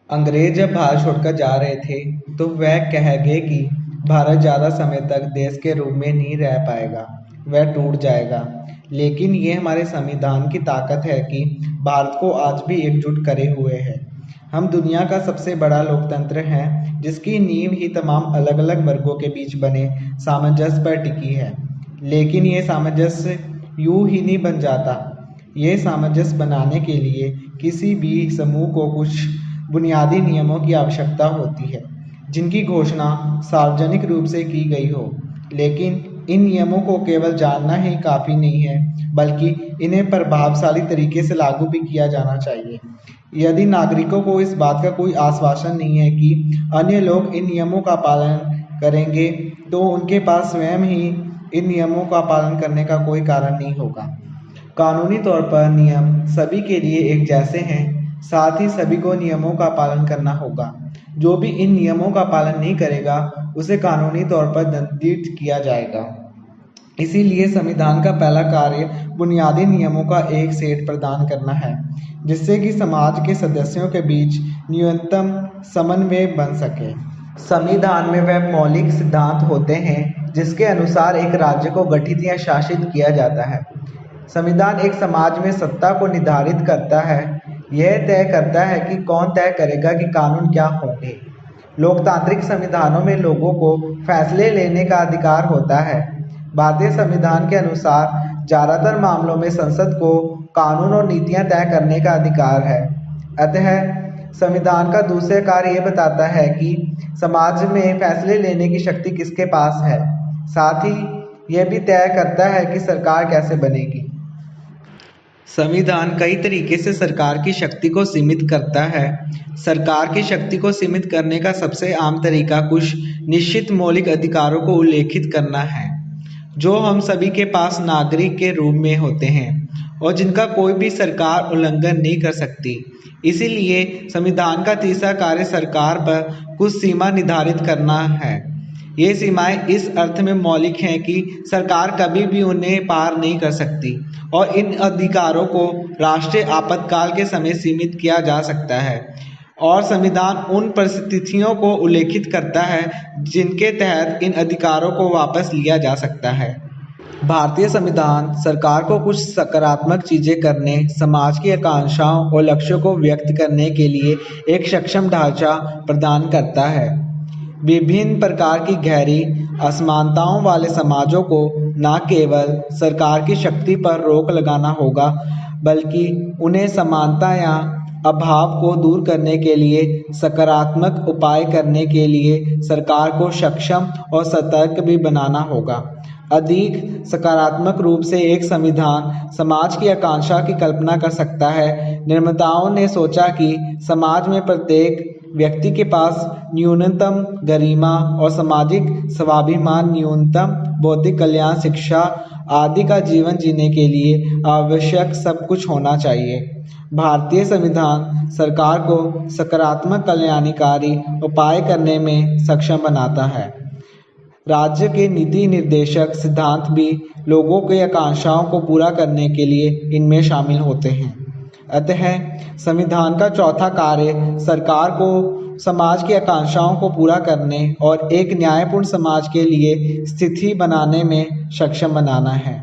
अंग्रेज जब भारत छोड़कर जा रहे थे तो वह कह गए कि भारत ज़्यादा समय तक देश के रूप में नहीं रह पाएगा, वह टूट जाएगा। लेकिन ये हमारे संविधान की ताकत है कि भारत को आज भी एकजुट करे हुए है। हम दुनिया का सबसे बड़ा लोकतंत्र हैं, जिसकी नींव ही तमाम अलग अलग वर्गों के बीच बने सामंजस्य पर टिकी है। लेकिन ये सामंजस्य यूं ही नहीं बन जाता। ये सामंजस्य बनाने के लिए किसी भी समूह को कुछ बुनियादी नियमों की आवश्यकता होती है, जिनकी घोषणा सार्वजनिक रूप से की गई हो। लेकिन इन नियमों को केवल जानना ही काफ़ी नहीं है, बल्कि इन्हें प्रभावशाली तरीके से लागू भी किया जाना चाहिए। यदि नागरिकों को इस बात का कोई आश्वासन नहीं है कि अन्य लोग इन नियमों का पालन करेंगे, तो उनके पास स्वयं ही इन नियमों का पालन करने का कोई कारण नहीं होगा। कानूनी तौर पर नियम सभी के लिए एक जैसे हैं, साथ ही सभी को नियमों का पालन करना होगा। जो भी इन नियमों का पालन नहीं करेगा, उसे कानूनी तौर पर दंडित किया जाएगा। इसीलिए संविधान का पहला कार्य बुनियादी नियमों का एक सेट प्रदान करना है, जिससे कि समाज के सदस्यों के बीच न्यूनतम समन्वय बन सके। संविधान में वह मौलिक सिद्धांत होते हैं जिसके अनुसार एक राज्य को गठित या शासित किया जाता है। संविधान एक समाज में सत्ता को निर्धारित करता है। यह तय करता है कि कौन तय करेगा कि कानून क्या होंगे। लोकतांत्रिक संविधानों में लोगों को फैसले लेने का अधिकार होता है। भारतीय संविधान के अनुसार ज़्यादातर मामलों में संसद को कानून और नीतियां तय करने का अधिकार है। अतः संविधान का दूसरा कार्य यह बताता है कि समाज में फैसले लेने की शक्ति किसके पास है। साथ ही यह भी तय करता है कि सरकार कैसे बनेगी। संविधान कई तरीके से सरकार की शक्ति को सीमित करता है। सरकार की शक्ति को सीमित करने का सबसे आम तरीका कुछ निश्चित मौलिक अधिकारों को उल्लेखित करना है, जो हम सभी के पास नागरिक के रूप में होते हैं और जिनका कोई भी सरकार उल्लंघन नहीं कर सकती। इसीलिए संविधान का तीसरा कार्य सरकार पर कुछ सीमा निर्धारित करना है। ये सीमाएं इस अर्थ में मौलिक हैं कि सरकार कभी भी उन्हें पार नहीं कर सकती और इन अधिकारों को राष्ट्रीय आपातकाल के समय सीमित किया जा सकता है। और संविधान उन परिस्थितियों को उल्लेखित करता है जिनके तहत इन अधिकारों को वापस लिया जा सकता है। भारतीय संविधान सरकार को कुछ सकारात्मक चीज़ें करने, समाज की आकांक्षाओं और लक्ष्यों को व्यक्त करने के लिए एक सक्षम ढांचा प्रदान करता है। विभिन्न प्रकार की गहरी असमानताओं वाले समाजों को न केवल सरकार की शक्ति पर रोक लगाना होगा, बल्कि उन्हें समानता या अभाव को दूर करने के लिए सकारात्मक उपाय करने के लिए सरकार को सक्षम और सतर्क भी बनाना होगा। अधिक सकारात्मक रूप से एक संविधान समाज की आकांक्षा की कल्पना कर सकता है। निर्माताओं ने सोचा कि समाज में प्रत्येक व्यक्ति के पास न्यूनतम गरिमा और सामाजिक स्वाभिमान, न्यूनतम बौद्धिक कल्याण, शिक्षा आदि का जीवन जीने के लिए आवश्यक सब कुछ होना चाहिए। भारतीय संविधान सरकार को सकारात्मक कल्याणकारी उपाय करने में सक्षम बनाता है। राज्य के नीति निर्देशक सिद्धांत भी लोगों की आकांक्षाओं को पूरा करने के लिए इनमें शामिल होते हैं। अतः संविधान का चौथा कार्य सरकार को समाज की आकांक्षाओं को पूरा करने और एक न्यायपूर्ण समाज के लिए स्थिति बनाने में सक्षम बनाना है।